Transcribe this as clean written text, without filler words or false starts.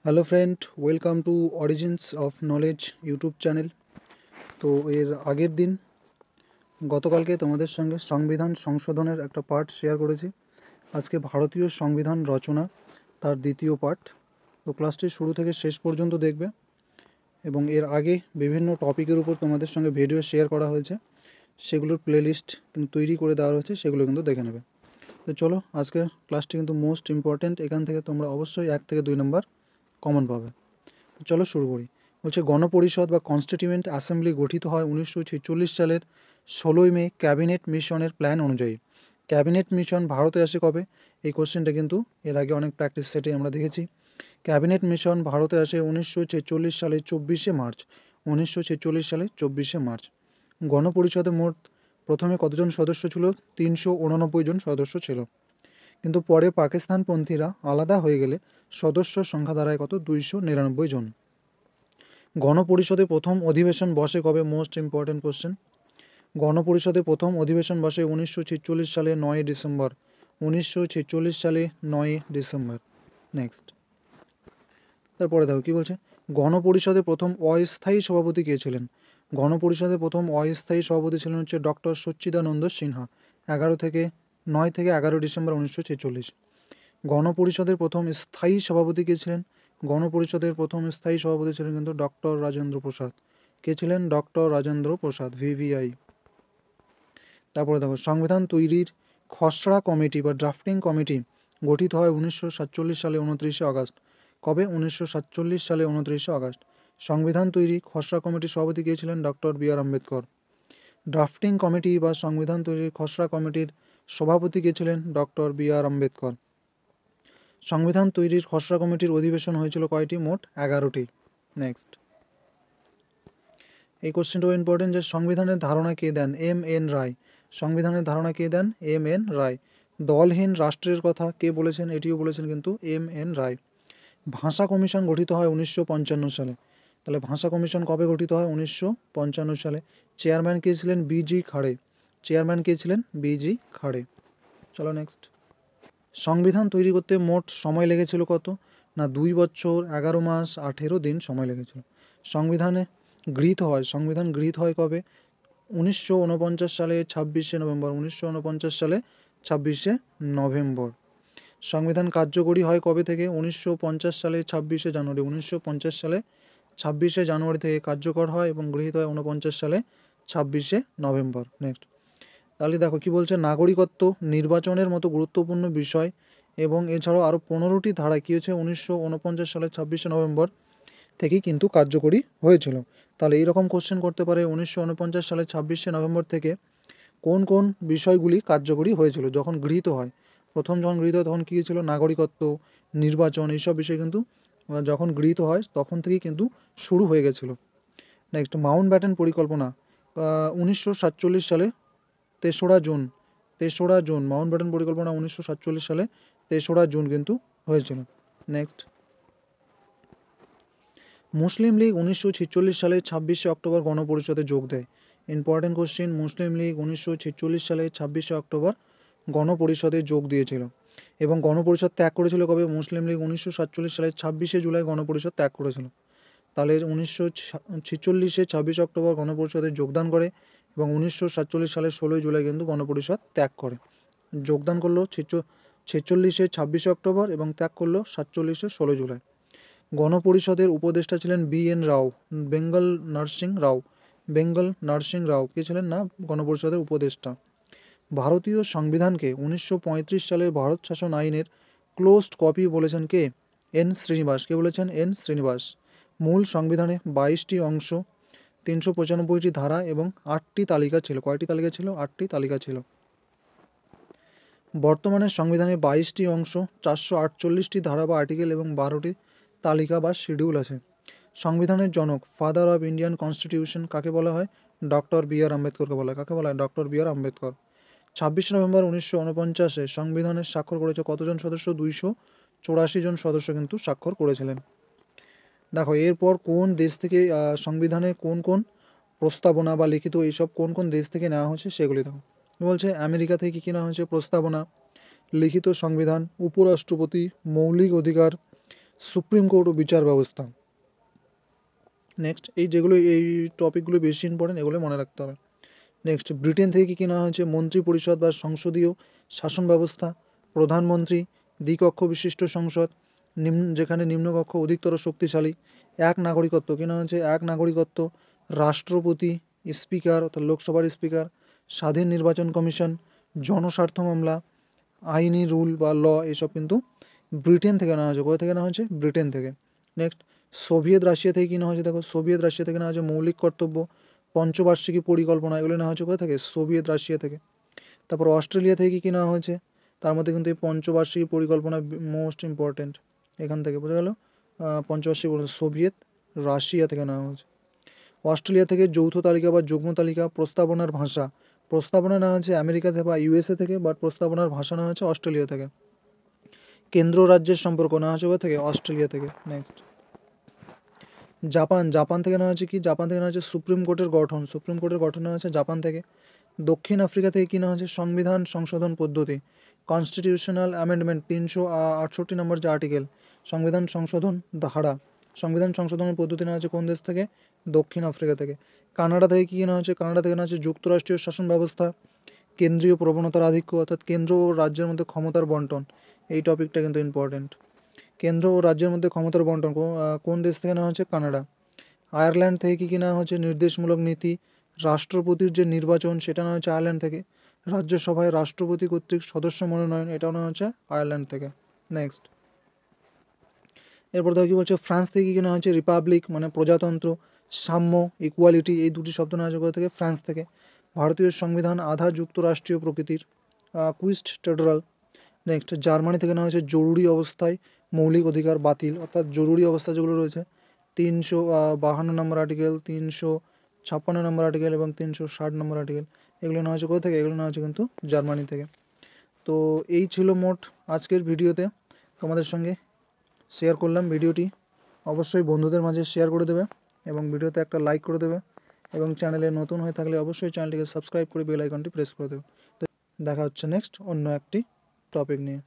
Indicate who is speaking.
Speaker 1: Hello friend, welcome to origins of knowledge YouTube channel. তো এর আগের দিন গতকালকে তোমাদের সঙ্গে সংবিধান সংশোধনের একটা পার্ট শেয়ার করেছি। আজকে ভারতীয় সংবিধান রচনা তার দ্বিতীয় পার্ট। তো ক্লাসটি শুরু থেকে শেষ পর্যন্ত দেখবে এবং এর আগে বিভিন্ন টপিকের উপর তোমাদের সঙ্গে ভিডিও শেয়ার করা হয়েছে, সেগুলোর প্লেলিস্ট কিন্তু তৈরি করে দেওয়া রয়েছে, সেগুলো কিন্তু দেখে নেবে। তো চলো, আজকের ক্লাসটি কিন্তু মোস্ট ইম্পর্ট্যান্ট। এখান থেকে তোমরা অবশ্যই 1 থেকে 2 নম্বর কমন পাবে। চলো শুরু করি। বলছে গণপরিষদ বা কনস্টিটিউয়েন্ট অ্যাসেম্বলি গঠিত হয় 1946 সালের 16ই মে ক্যাবিনেট মিশনের প্ল্যান অনুযায়ী। ক্যাবিনেট মিশন ভারতে আসে কবে? এই কোশ্চেনটা কিন্তু এর আগে অনেক প্র্যাকটিস সেটে আমরা দেখেছি। ক্যাবিনেট মিশন ভারতে আসে 1946 সালের 24শে মার্চ। 1946 সালে 24শে মার্চ। গণপরিষদে মোট প্রথমে কতজন সদস্য ছিল? 389 জন সদস্য ছিল, কিন্তু পরে পাকিস্তানপন্থীরা আলাদা হয়ে গেলে সদস্য সংখ্যা দাঁড়ায় কত? 299 জন। গণপরিষদে প্রথম অধিবেশন বসে কবে? Most important question. গণপরিষদে প্রথম অধিবেশন বসে 1946 সালে 9 ডিসেম্বর। 1946 সালে 9 ডিসেম্বর। নেক্সট, তারপরে দেখো কী বলছে। গণপরিষদে প্রথম অস্থায়ী সভাপতি কে ছিলেন? গণপরিষদে প্রথম অস্থায়ী সভাপতি ছিলেন হচ্ছে ডক্টর সচ্চিদানন্দ সিনহা। 9 থেকে 11 ডিসেম্বর 1946। গণপরিষদের প্রথম স্থায়ী সভাপতি কে ছিলেন? গণপরিষদের প্রথম স্থায়ী সভাপতি ছিলেন কিন্তু ডক্টর রাজেন্দ্র প্রসাদ। কে ছিলেন? Doctor Rajendra Prasad, VVI. তারপরে দেখো, সংবিধান তৈরির খসড়া কমিটি বা ড্রাফটিং কমিটি গঠিত হয় 1947 সালে 29শে আগস্ট। কবে? 1947 সালে 29শে আগস্ট। সংবিধান তৈরি খসড়া কমিটির সভাপতি কে ছিলেন? ডক্টর বি আর আম্বেদকর। ড্রাফটিং কমিটি বা সংবিধান তৈরির খসড়া কমিটির সভাপতি কে ছিলেন? ডক্টর বি আর আম্বেদকর। সংবিধান তৈরির খসড়া কমিটির অধিবেশন হয়েছিল কয়টি? মোট 11টি। নেক্সট, এই কোশ্চেনটাও ইম্পর্টেন্ট যে সংবিধানের ধারণা কে দেন? এম এন রায়। সংবিধানের ধারণা কে দেন? এম এন রায়। দলহীন রাষ্ট্রের কথা কে বলেছেন? এটিও বলেছেন কিন্তু এম এন রায়। ভাষা কমিশন গঠিত হয় 1955 সালে। তাহলে ভাষা কমিশন কবে গঠিত হয়? 1955 সালে। চেয়ারম্যান কে ছিলেন? বিজি খাড়ে। চেয়ারম্যান কে ছিলেন? বিজি খাড়ে। চলো নেক্সট। সংবিধান তৈরি করতে মোট সময় লেগেছিল কত? না 2 বছর 11 মাস 18 দিন সময় লেগেছিল। সংবিধান গৃহীত হয় কবে? 1949 সালে 26শে নভেম্বর। 1949 সালে 26শে নভেম্বর। সংবিধান কার্যকরী হয় কবে থেকে? 1950 সালে 26শে জানুয়ারি। 1950 সালে 26শে জানুয়ারি থেকে কার্যকর হয় এবং গৃহীত হয় 49 সালে 26শে নভেম্বর। নেক্সট, তাহলে দেখো কি বলছে। নাগরিকত্ব নির্বাচনের মতো গুরুত্বপূর্ণ বিষয় এবং এছাড়াও আরও 15টি ধারা কী হয়েছে? 1949 সালের 26শে নভেম্বর থেকেই কিন্তু কার্যকরী হয়েছিল। তাহলে এইরকম কোশ্চেন করতে পারে 1949 সালের 26শে নভেম্বর থেকে কোন কোন বিষয়গুলি কার্যকরী হয়েছিল যখন গৃহীত হয়? প্রথম যখন গৃহীত হয় তখন কী ছিল? নাগরিকত্ব, নির্বাচন, এইসব বিষয় কিন্তু যখন গৃহীত হয় তখন থেকেই কিন্তু শুরু হয়ে গেছিলো। নেক্সট, মাউন্ট ব্যাটেন পরিকল্পনা 1947 সালে তেসরা জুন মাউন্ট ব্যাটেন পরিকল্পনা 1947 সালে 3রা জুন কিন্তু হয়েছিল। নেক্সট, মুসলিম লীগ 1946 সালে 26শে অক্টোবর গণপরিষদে যোগ দেয়। Important question. মুসলিম লীগ 1946 সালে 26শে অক্টোবর গণপরিষদে যোগ দিয়েছিল এবং গণপরিষদ ত্যাগ করেছিল কবে? মুসলিম লীগ 1947 সালে 26শে জুলাই গণপরিষদ ত্যাগ করেছিল। তাহলে 1946-এ 26 অক্টোবর গণপরিষদে যোগদান করে এবং 1947 সালের 16ই জুলাই কিন্তু গণপরিষদ ত্যাগ করে। যোগদান করলো 46-এ 26 অক্টোবর এবং ত্যাগ করলো 47-এ 16 জুলাই। গণপরিষদের উপদেষ্টা ছিলেন বি এন রাও। বেঙ্গল নার্সিং রাও কে ছিলেন? না গণপরিষদের উপদেষ্টা। ভারতীয় সংবিধানকে 1935 সালের ভারত শাসন আইনের ক্লোজড কপি বলেছেন কে? এন শ্রীনিবাস। কে বলেছেন? এন শ্রীনিবাস। মূল সংবিধানে 22টি অংশ, 395টি ধারা এবং 8টি তালিকা ছিল। কয়টি তালিকা ছিল? 8টি তালিকা ছিল। বর্তমানে সংবিধানে 22টি অংশ, 448টি ধারা বা আর্টিকেল এবং 12টি তালিকা বা শিডিউল আছে। সংবিধানের জনক, ফাদার অফ ইন্ডিয়ান কনস্টিটিউশন কাকে বলা হয়? ডক্টর বি আর আম্বেদকরকে বলা হয়। কাকে বলা হয়? ডক্টর বি আর আম্বেদকর। 26 নভেম্বর 1949-এ সংবিধানের স্বাক্ষর করেছে কতজন সদস্য? 284 জন সদস্য কিন্তু স্বাক্ষর করেছিলেন। দেখো এরপর কোন দেশ থেকে সংবিধানে কোন কোন প্রস্তাবনা বা লিখিত এইসব কোন কোন দেশ থেকে নেওয়া হয়েছে সেগুলি দেখো। বলছে আমেরিকা থেকে কী নেওয়া হয়েছে? প্রস্তাবনা, লিখিত সংবিধান, উপরাষ্ট্রপতি, মৌলিক অধিকার, সুপ্রিম কোর্ট ও বিচার ব্যবস্থা। নেক্সট এই টপিকগুলো বেশি ইম্পর্টেন্ট, এগুলো মনে রাখতে হবে। নেক্সট ব্রিটেন থেকে কী কী নেওয়া হয়েছে? মন্ত্রী পরিষদ বা সংসদীয় শাসন ব্যবস্থা, প্রধানমন্ত্রী, দ্বিকক্ষ বিশিষ্ট সংসদ, যেখানে নিম্নকক্ষ অধিকতর শক্তিশালী, এক নাগরিকত্ব কী নেওয়া হয়েছে? এক নাগরিকত্ব, রাষ্ট্রপতি, স্পিকার অর্থাৎ লোকসভার স্পিকার, স্বাধীন নির্বাচন কমিশন, জনস্বার্থ মামলা, আইনি রুল বা ল, এসব কিন্তু ব্রিটেন থেকে নেওয়া হয়েছে। কোথা থেকে নেওয়া হয়েছে? ব্রিটেন থেকে। নেক্সট সোভিয়েত রাশিয়া থেকে কী নেওয়া হয়েছে? দেখো, সোভিয়েত রাশিয়া থেকে নেওয়া হয়েছে মৌলিক কর্তব্য, পঞ্চবার্ষিকী পরিকল্পনা, এগুলো নেওয়া হয়েছে কোথা থেকে? সোভিয়েত রাশিয়া থেকে। তারপর অস্ট্রেলিয়া থেকে কী নেওয়া হয়েছে? তার মধ্যে কিন্তু এই পঞ্চবার্ষিকী পরিকল্পনা মোস্ট ইম্পর্টেন্ট, এখান থেকে বোঝা গেল। পঞ্চবার্ষিকী সোভিয়েত রাশিয়া থেকে নেওয়া হয়েছে। অস্ট্রেলিয়া থেকে যৌথ তালিকা বা যুগ্ম তালিকা, প্রস্তাবনার ভাষা, প্রস্তাবনা নেওয়া হয়েছে আমেরিকা থেকে বা ইউএসএ থেকে, বাট প্রস্তাবনার ভাষা নেওয়া হয়েছে অস্ট্রেলিয়া থেকে। কেন্দ্র রাজ্যের সম্পর্ক নেওয়া হয়েছে কোথা থেকে? অস্ট্রেলিয়া থেকে। নেক্সট জাপান থেকে নেওয়া হয়েছে কি? জাপান থেকে নেওয়া হয়েছে সুপ্রিম কোর্টের গঠন, সুপ্রিম কোর্টের গঠন নেওয়া হয়েছে জাপান থেকে। দক্ষিণ আফ্রিকা থেকে কী নেওয়া হয়েছে? সংবিধান সংশোধন পদ্ধতি, কনস্টিটিউশনাল অ্যামেন্ডমেন্ট, 368 নম্বর যে আর্টিকেল, সংবিধান সংশোধন ধারা, সংবিধান সংশোধনের পদ্ধতি নেওয়া হয়েছে কোন দেশ থেকে? দক্ষিণ আফ্রিকা থেকে। কানাডা থেকে কী নেওয়া হয়েছে? কানাডা থেকে নেওয়া হয়েছে যুক্তরাষ্ট্রীয় শাসন ব্যবস্থা, কেন্দ্রীয় প্রবণতার আধিক্য অর্থাৎ কেন্দ্র ও রাজ্যের মধ্যে ক্ষমতার বন্টন, এই টপিকটা কিন্তু ইম্পর্টেন্ট। কেন্দ্র ও রাজ্যের মধ্যে ক্ষমতার বন্টন কোন দেশ থেকে নেওয়া হয়েছে? কানাডা। আয়ারল্যান্ড থেকে কী কী নেওয়া হয়েছে? নির্দেশমূলক নীতি, রাষ্ট্রপতির যে নির্বাচন সেটা নেওয়া হয়েছে আয়ারল্যান্ড থেকে। রাজ্যসভায় রাষ্ট্রপতি কর্তৃক সদস্য মনোনয়ন, এটাও নেওয়া হচ্ছে আয়ারল্যান্ড থেকে। নেক্সট এরপর দেখো কী বলছে, ফ্রান্স থেকে কী নেওয়া হয়েছে? রিপাবলিক মানে প্রজাতন্ত্র, সাম্য, ইকুয়ালিটি, এই দুটি শব্দ নেওয়া হয়েছে কোথা থেকে? ফ্রান্স থেকে। ভারতীয় সংবিধান আধা যুক্তরাষ্ট্রীয় প্রকৃতির, কুইস্ট টেডরাল। নেক্সট জার্মানি থেকে নেওয়া হয়েছে জরুরি অবস্থায় মৌলিক অধিকার বাতিল, অর্থাৎ জরুরি অবস্থা যেগুলো রয়েছে 352 নম্বর আর্টিকেল, 356 নম্বর আর্টিকেল এবং 360 নম্বর আর্টিকেল, এগুলো নেওয়া হয়েছে কোথা থেকে? এগুলো নেওয়া হয়েছে কিন্তু জার্মানি থেকে। তো এই ছিল মোট আজকের ভিডিওতে তোমাদের সঙ্গে শেয়ার করলাম ভিডিওটি। অবশ্যই বন্ধুদের মাঝে শেয়ার করে দেবে এবং ভিডিওতে একটা লাইক করে দেবে, এবং চ্যানেলে নতুন হয়ে থাকলে অবশ্যই চ্যানেলটিকে সাবস্ক্রাইব করে বেল আইকনটি প্রেস করে দেবে। তো দেখা হচ্ছে নেক্সট অন্য একটি টপিক নিয়ে।